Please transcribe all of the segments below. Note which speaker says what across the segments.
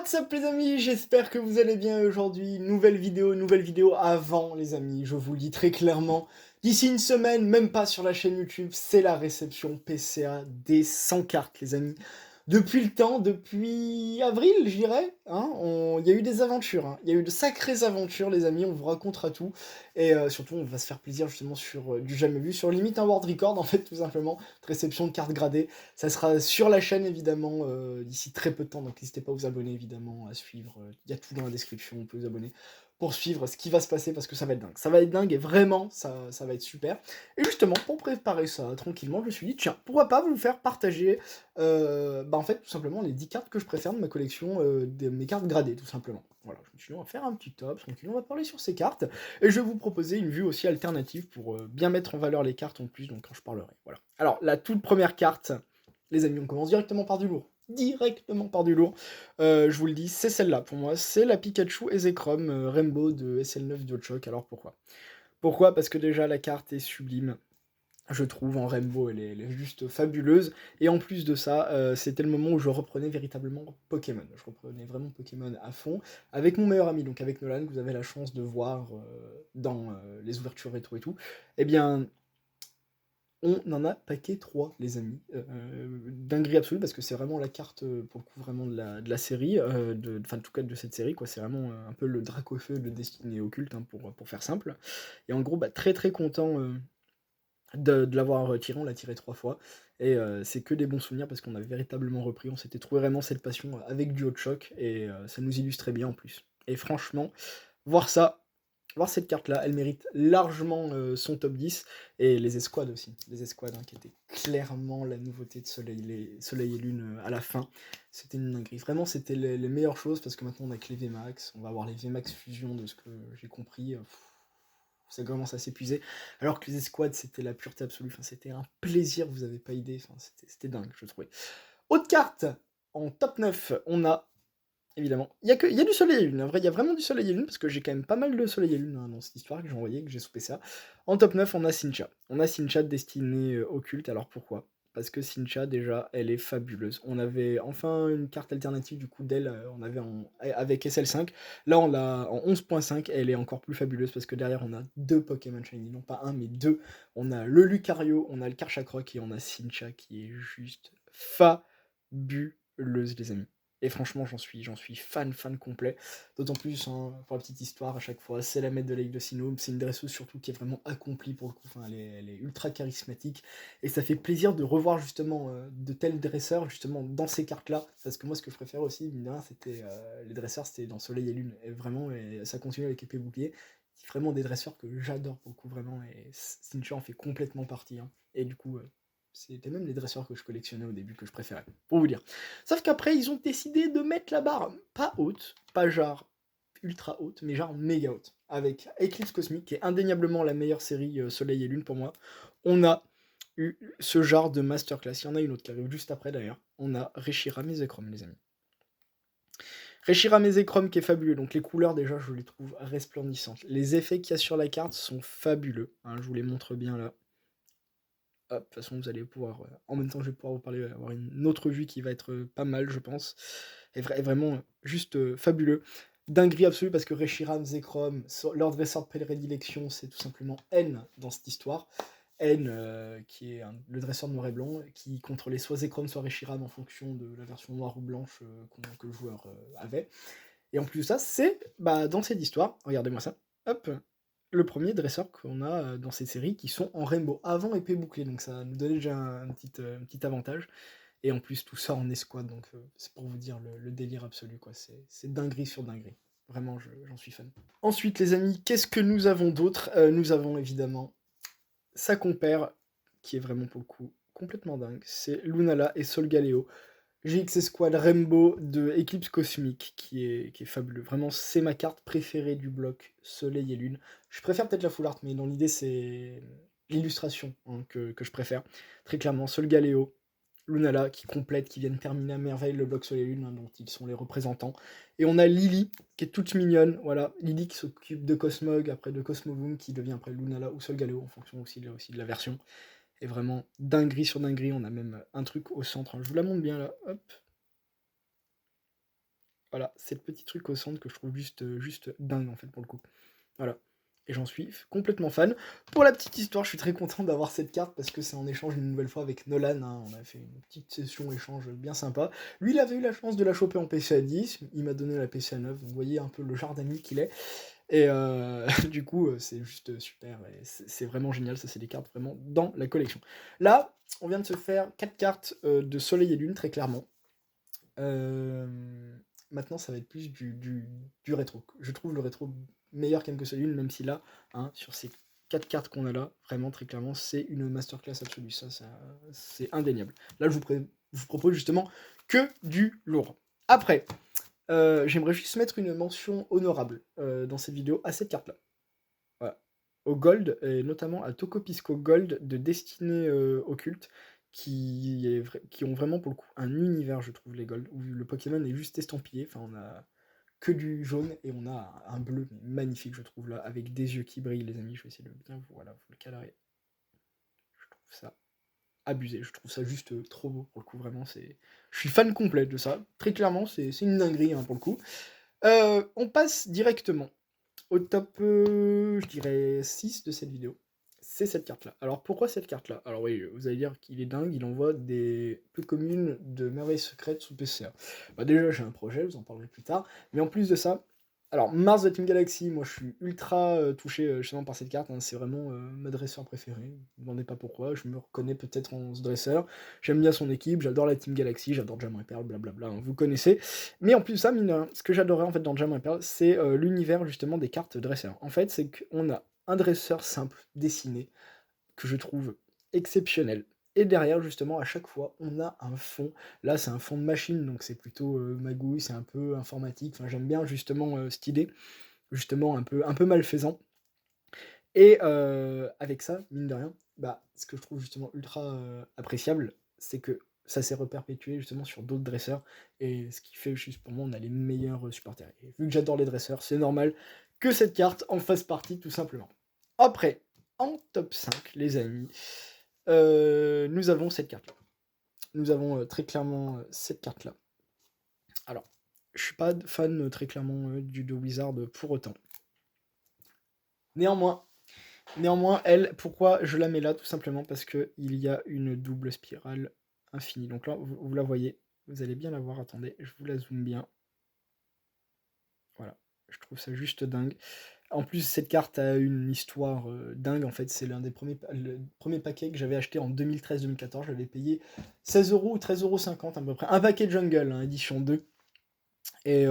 Speaker 1: What's up les amis, j'espère que vous allez bien aujourd'hui. Nouvelle vidéo avant les amis, je vous le dis très clairement. D'ici une semaine, même pas sur la chaîne YouTube, c'est la réception PCA des 100 cartes les amis. Depuis avril je dirais, hein, il y a eu des aventures, hein. Il y a eu de sacrées aventures les amis, on vous racontera tout. Et surtout on va se faire plaisir justement sur du jamais vu, sur limite un world record en fait tout simplement, de réception de cartes gradées. Ça sera sur la chaîne évidemment d'ici très peu de temps, donc n'hésitez pas à vous abonner évidemment, à suivre, il y a tout dans la description, vous pouvez vous abonner pour suivre ce qui va se passer parce que ça va être dingue. Ça va être dingue et vraiment ça va être super. Et justement, pour préparer ça tranquillement, je me suis dit, tiens, pourquoi pas vous faire partager, en fait tout simplement les 10 cartes que je préfère de ma collection, de mes cartes gradées tout simplement. Voilà, je me suis dit, on va faire un petit top, tranquille, on va parler sur ces cartes, et je vais vous proposer une vue aussi alternative pour bien mettre en valeur les cartes en plus, donc quand je parlerai, voilà. Alors, la toute première carte, les amis, on commence directement par du lourd. Directement par du lourd. Je vous le dis, c'est celle-là pour moi. C'est la Pikachu Ezecrom Rainbow de SL9 DualShock. Alors pourquoi? Pourquoi? Parce que déjà la carte est sublime. Je trouve en Rainbow, elle est juste fabuleuse. Et en plus de ça, c'était le moment où je reprenais véritablement Pokémon. Je reprenais vraiment Pokémon à fond. Avec mon meilleur ami, donc avec Nolan, que vous avez la chance de voir dans les ouvertures rétro et tout. Eh bien, on en a paqué 3 les amis. Dinguerie absolue parce que c'est vraiment la carte, pour le coup vraiment de la série, enfin en tout cas de cette série quoi. C'est vraiment, un peu le Dracofeu de Destinée Occulte, hein, pour faire simple. Et en gros, bah, très, très content, de l'avoir tiré. On l'a tiré 3 fois et c'est que des bons souvenirs parce qu'on a véritablement repris. On s'était trouvé vraiment cette passion, avec du hot choc et ça nous illustrait bien en plus. Et franchement, voir ça, voir cette carte-là, elle mérite largement, son top 10 et les escouades aussi. Les escouades, hein, qui étaient clairement la nouveauté de Soleil et Lune, à la fin. C'était une dinguerie. Vraiment, c'était les meilleures choses parce que maintenant on a que les VMAX. On va avoir les VMAX Fusion de ce que j'ai compris, ça commence à s'épuiser. Alors que les escouades, c'était la pureté absolue. Enfin, c'était un plaisir, vous avez pas idée. Enfin, c'était dingue, je trouvais. Autre carte, en top 9, on a évidemment. Il y a du soleil et lune, en vrai, il y a vraiment du soleil et lune, parce que j'ai quand même pas mal de soleil et lune, hein, dans cette histoire que j'ai envoyée, que j'ai soupé ça. En top 9, on a Sincha. On a Sincha destinée occulte, alors pourquoi? Parce que Sincha, déjà, elle est fabuleuse. On avait enfin une carte alternative du coup d'elle, on avait avec SL5. Là, on l'a en 11.5, elle est encore plus fabuleuse parce que derrière, on a deux Pokémon Shiny, non pas un, mais deux. On a le Lucario, on a le Karchakroc et on a Sincha qui est juste fabuleuse, les amis. Et franchement, j'en suis fan complet. D'autant plus, hein, pour la petite histoire, à chaque fois, c'est la maître de l'aigle de Sinnoh. C'est une dresseuse surtout qui est vraiment accomplie pour le coup. Enfin, elle est ultra charismatique. Et ça fait plaisir de revoir justement de tels dresseurs justement dans ces cartes-là. Parce que moi, ce que je préfère aussi, mine de rien, c'était les dresseurs, c'était dans Soleil et Lune. Et vraiment, et ça continue avec épée bouclier. C'est vraiment des dresseurs que j'adore pour le coup, vraiment. Et Sincha en fait complètement partie, hein. Et du coup, c'était même les dresseurs que je collectionnais au début que je préférais, pour vous dire. Sauf qu'après, ils ont décidé de mettre la barre pas haute, pas genre ultra haute, mais genre méga haute. Avec Eclipse Cosmique, qui est indéniablement la meilleure série Soleil et Lune pour moi. On a eu ce genre de masterclass. Il y en a une autre qui arrive juste après d'ailleurs. On a Reshiram et Zekrom, les amis. Reshiram et Zekrom qui est fabuleux. Donc les couleurs, déjà, je les trouve resplendissantes. Les effets qu'il y a sur la carte sont fabuleux, hein, je vous les montre bien là. Hop, de toute façon, vous allez pouvoir, en même temps, je vais pouvoir vous parler, avoir une autre vue qui va être pas mal, je pense. Et vraiment, juste fabuleux. Dinguerie absolue parce que Reshiram, Zekrom, leur dresseur de prédilection, c'est tout simplement N dans cette histoire. N, qui est le dresseur de noir et blanc, qui contrôlait soit Zekrom, soit Reshiram en fonction de la version noire ou blanche que le joueur avait. Et en plus de ça, c'est dans cette histoire, regardez-moi ça, hop, le premier dresseur qu'on a dans cette série qui sont en rainbow, avant épée bouclée, donc ça nous donnait déjà un petit avantage. Et en plus, tout ça en escouade, donc c'est pour vous dire le délire absolu, quoi. C'est dinguerie sur dinguerie. Vraiment, j'en suis fan. Ensuite, les amis, qu'est-ce que nous avons d'autre? Nous avons évidemment sa compère, qui est vraiment pour le coup complètement dingue. C'est Lunala et Solgaleo. GX Escouade Rainbow de Eclipse Cosmique, qui est fabuleux. Vraiment, c'est ma carte préférée du bloc Soleil et Lune. Je préfère peut-être la full art, mais dans l'idée, c'est l'illustration, hein, que je préfère. Très clairement, Solgaleo, Lunala, qui complète, qui viennent terminer à merveille le bloc Soleil et Lune, hein, dont ils sont les représentants. Et on a Lily, qui est toute mignonne. Voilà, Lily qui s'occupe de Cosmog, après de Cosmoboom, qui devient après Lunala ou Solgaleo, en fonction aussi de la version. Et vraiment, dinguerie sur dinguerie, on a même un truc au centre, hein. Je vous la montre bien là, hop. Voilà, c'est le petit truc au centre que je trouve juste dingue, en fait, pour le coup. Voilà. Et j'en suis complètement fan. Pour la petite histoire, je suis très content d'avoir cette carte parce que c'est en échange une nouvelle fois avec Nolan, hein. On a fait une petite session échange bien sympa. Lui, il avait eu la chance de la choper en PCA 10, il m'a donné la PCA 9, vous voyez un peu le genre d'ami qu'il est. Et du coup, c'est juste super, et c'est vraiment génial, ça c'est des cartes vraiment dans la collection. Là, on vient de se faire 4 cartes de Soleil et Lune, très clairement. Maintenant, ça va être plus du rétro. Je trouve le rétro meilleur qu'M que celui même si là, hein, sur ces 4 cartes qu'on a là, vraiment très clairement, c'est une masterclass absolue. Ça c'est indéniable. Là, je vous propose justement que du lourd. Après, j'aimerais juste mettre une mention honorable dans cette vidéo à cette carte-là. Voilà. Au Gold, et notamment à Tokopisco Gold de Destinée Occulte, qui ont vraiment pour le coup un univers, je trouve, les Gold, où le Pokémon est juste estampillé. Enfin, on a que du jaune et on a un bleu magnifique, je trouve, là, avec des yeux qui brillent, les amis. Je vais essayer de bien voilà, vous le cadrer. Je trouve ça abusé, je trouve ça juste trop beau pour le coup, vraiment. Je suis fan complet de ça. Très clairement, c'est une dinguerie hein, pour le coup. On passe directement au top, je dirais 6 de cette vidéo, c'est cette carte-là. Alors pourquoi cette carte-là? Alors oui, vous allez dire qu'il est dingue, il envoie des peu communes de merveilles secrètes sous PCA. Bah déjà j'ai un projet, je vous en parlerai plus tard, mais en plus de ça, alors Mars de Team Galaxy, moi je suis ultra touché justement par cette carte, hein, c'est vraiment ma dresseur préférée, ne me demandez pas pourquoi, je me reconnais peut-être en ce dresseur, j'aime bien son équipe, j'adore la Team Galaxy, j'adore Jam Pearl, blablabla, hein, vous connaissez, mais en plus de ça, mine de rien, ce que j'adorais en fait dans Jam Pearl, c'est l'univers justement des cartes dresseurs. En fait, c'est qu'on a un dresseur simple, dessiné, que je trouve exceptionnel. Et derrière, justement, à chaque fois, on a un fond. Là, c'est un fond de machine, donc c'est plutôt magouille, c'est un peu informatique. Enfin, j'aime bien justement cette idée, justement un peu malfaisant. Et avec ça, mine de rien, bah, ce que je trouve justement ultra appréciable, c'est que ça s'est reperpétué justement sur d'autres dresseurs, et ce qui fait juste pour moi, on a les meilleurs supporters. Et vu que j'adore les dresseurs, c'est normal que cette carte en fasse partie, tout simplement. Après, en top 5, les amis, nous avons cette carte-là. Nous avons très clairement cette carte-là. Alors, je suis pas fan très clairement du de Wizard pour autant. Néanmoins, elle, pourquoi je la mets là? Tout simplement parce qu'il y a une double spirale infinie. Donc là, vous la voyez, vous allez bien la voir. Attendez, je vous la zoome bien. Voilà, je trouve ça juste dingue. En plus, cette carte a une histoire dingue. En fait, c'est l'un des premiers paquets que j'avais acheté en 2013-2014. J'avais payé 16 € ou 13,50 € à peu près. Un paquet Jungle, hein, édition 2. Et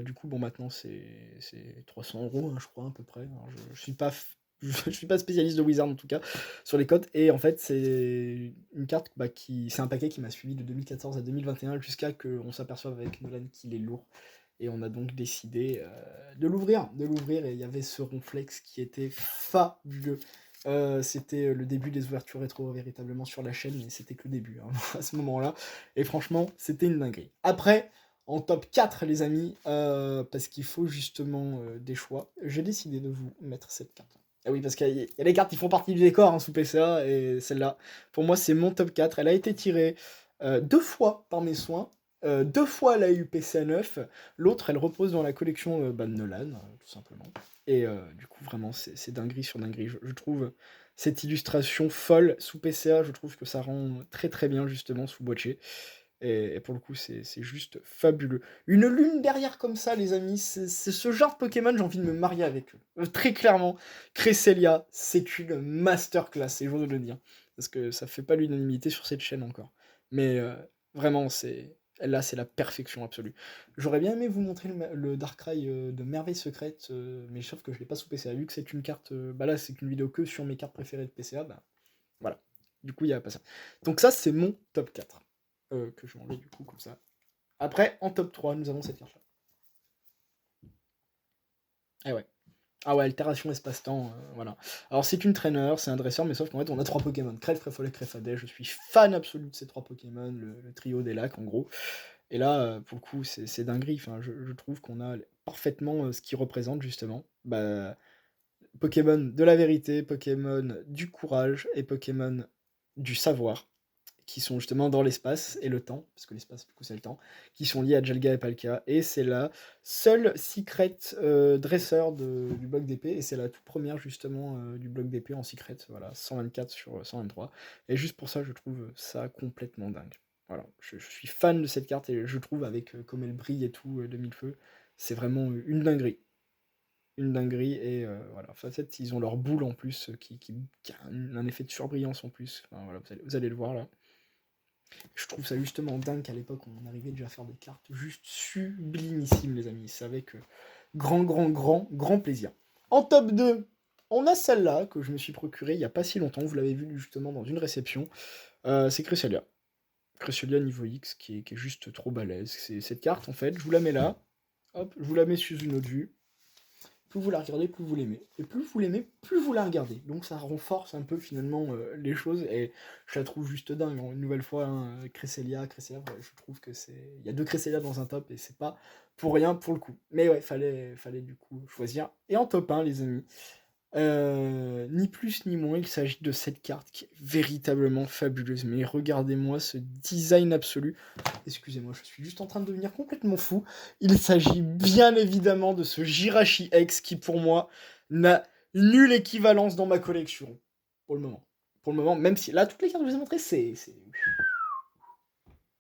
Speaker 1: du coup, bon, maintenant, c'est 300 € hein, je crois, à peu près. Alors, je suis pas je suis pas spécialiste de Wizard, en tout cas, sur les cotes, et en fait, c'est une carte, bah, c'est un paquet qui m'a suivi de 2014 à 2021 jusqu'à qu'on s'aperçoive avec Nolan qu'il est lourd, et on a donc décidé, de l'ouvrir, et il y avait ce Ronflex qui était fabuleux. C'était le début des ouvertures rétro véritablement sur la chaîne, mais c'était que le début, hein, à ce moment-là, et franchement, c'était une dinguerie. Après, en top 4, les amis, parce qu'il faut justement des choix, j'ai décidé de vous mettre cette carte. Ah oui, parce qu'il y a des cartes qui font partie du décor hein, sous PCA, et celle-là, pour moi, c'est mon top 4. Elle a été tirée 2 fois par mes soins. 2 fois elle a eu PCA 9, l'autre elle repose dans la collection de Nolan, tout simplement. Et du coup, vraiment, c'est dinguerie sur dinguerie. Je trouve cette illustration folle sous PCA, je trouve que ça rend très très bien justement sous boîtier. Et pour le coup, c'est juste fabuleux. Une lune derrière comme ça, les amis, c'est ce genre de Pokémon, j'ai envie de me marier avec eux. Très clairement, Cresselia, c'est une masterclass, c'est jour de le dire. Parce que ça fait pas l'unanimité sur cette chaîne encore. Mais vraiment, là, c'est la perfection absolue. J'aurais bien aimé vous montrer le Darkrai de Merveille Secrète, mais sauf que je l'ai pas sous PCA. Vu que c'est une carte, bah là, c'est une vidéo que sur mes cartes préférées de PCA, bah voilà. Du coup, il n'y a pas ça. Donc ça, c'est mon top 4 que je vais enlever du coup comme ça. Après, en top 3, nous avons cette carte-là. Eh ouais. Ah ouais, altération espace-temps, voilà. Alors c'est une trainer, c'est un dresseur, mais sauf qu'en fait on a 3 Pokémon. Crève, Créfolet, Créfadet, je suis fan absolu de ces 3 Pokémon, le trio des lacs en gros. Et là, pour le coup, c'est dinguerie, enfin, je trouve qu'on a parfaitement ce qui représente justement. Bah, Pokémon de la vérité, Pokémon du courage et Pokémon du savoir, qui sont justement dans l'espace et le temps, parce que l'espace, du coup, c'est le temps, qui sont liés à Jelga et Palkia, et c'est la seule secret dresseur du bloc d'épée, et c'est la toute première, justement, du bloc d'épée en secret, voilà, 124 sur 123, et juste pour ça, je trouve ça complètement dingue. Voilà, je suis fan de cette carte, et je trouve, avec comme elle brille et tout, de mille feux, c'est vraiment une dinguerie. Une dinguerie et voilà. Facette, ils ont leur boule en plus qui a un effet de surbrillance en plus. Enfin, voilà, vous allez le voir là. Je trouve ça justement dingue qu'à l'époque on arrivait déjà à faire des cartes juste sublimissimes, les amis. C'est avec grand plaisir. En top 2, on a celle-là que je me suis procurée il n'y a pas si longtemps. Vous l'avez vu justement dans une réception. C'est Cresselia. Cresselia niveau X qui est juste trop balèze. C'est cette carte en fait. Je vous la mets là. Hop, je vous la mets sous une autre vue. Plus vous la regardez, plus vous l'aimez. Et plus vous l'aimez, plus vous la regardez. Donc ça renforce un peu finalement les choses. Et je la trouve juste dingue. Une nouvelle fois, hein, Cresselia, ouais, je trouve que c'est... Il y a 2 Cresselia dans un top et c'est pas pour rien pour le coup. Mais ouais, fallait du coup choisir. Et en top 1, les amis, ni plus ni moins, il s'agit de cette carte qui est véritablement fabuleuse. Mais regardez-moi ce design absolu. Excusez-moi, je suis juste en train de devenir complètement fou. Il s'agit bien évidemment de ce Jirachi X qui, pour moi, n'a nulle équivalence dans ma collection. Pour le moment. Pour le moment, même si là, toutes les cartes que je vous ai montrées, c'est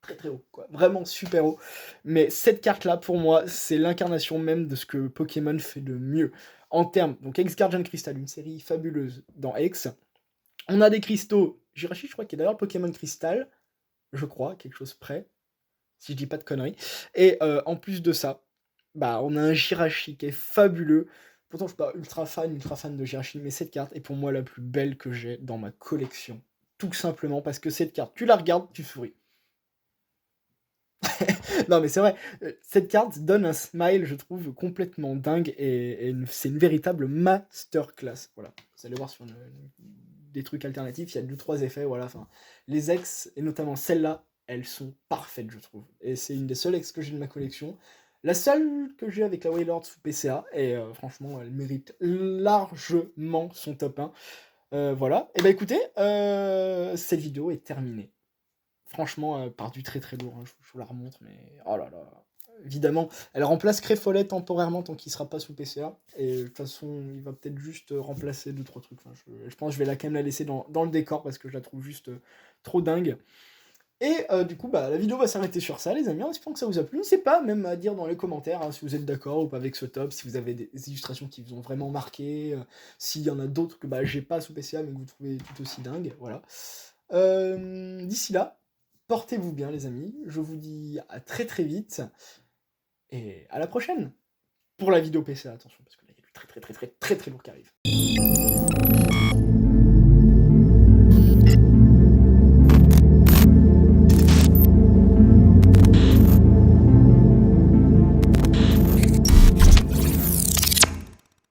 Speaker 1: très haut, quoi. Vraiment super haut. Mais cette carte-là, pour moi, c'est l'incarnation même de ce que Pokémon fait de mieux. En termes, donc X-Guardian Crystal, une série fabuleuse dans X. On a des cristaux. Jirachi, je crois qu'il y a d'ailleurs Pokémon Crystal. Je crois, quelque chose près. Si je dis pas de conneries. Et en plus de ça, bah, on a un Jirachi qui est fabuleux. Pourtant, je suis pas ultra fan de Jirachi, mais cette carte est pour moi la plus belle que j'ai dans ma collection. Tout simplement parce que cette carte, tu la regardes, tu souris. Non, mais c'est vrai, cette carte donne un smile, je trouve, complètement dingue et c'est une véritable masterclass. Voilà, vous allez voir sur des trucs alternatifs, il y a 2-3 effets, voilà. Enfin, les ex, et notamment celle-là, elles sont parfaites, je trouve. Et c'est une des seules ex que j'ai de ma collection. La seule que j'ai avec la Wailord sous PCA, et franchement, elle mérite largement son top 1. Voilà, et bah écoutez, cette vidéo est terminée. Franchement, par du très lourd, hein, je vous la remontre, mais oh là là. Évidemment, elle remplace Créfolet temporairement tant qu'il sera pas sous PCA. Et de toute façon, il va peut-être juste remplacer 2-3 trucs. Enfin, je pense que je vais quand même la laisser dans le décor parce que je la trouve juste trop dingue. Et du coup, bah, la vidéo va s'arrêter sur ça, les amis. En espérant que ça vous a plu. N'hésitez pas même à dire dans les commentaires hein, si vous êtes d'accord ou pas avec ce top, si vous avez des illustrations qui vous ont vraiment marqué, s'il y en a d'autres que bah, j'ai pas sous PCA mais que vous trouvez tout aussi dingue. Voilà. D'ici là, portez-vous bien, les amis. Je vous dis à très vite. Et à la prochaine. Pour la vidéo PCA, attention, parce que là, il y a du très lourd qui arrive.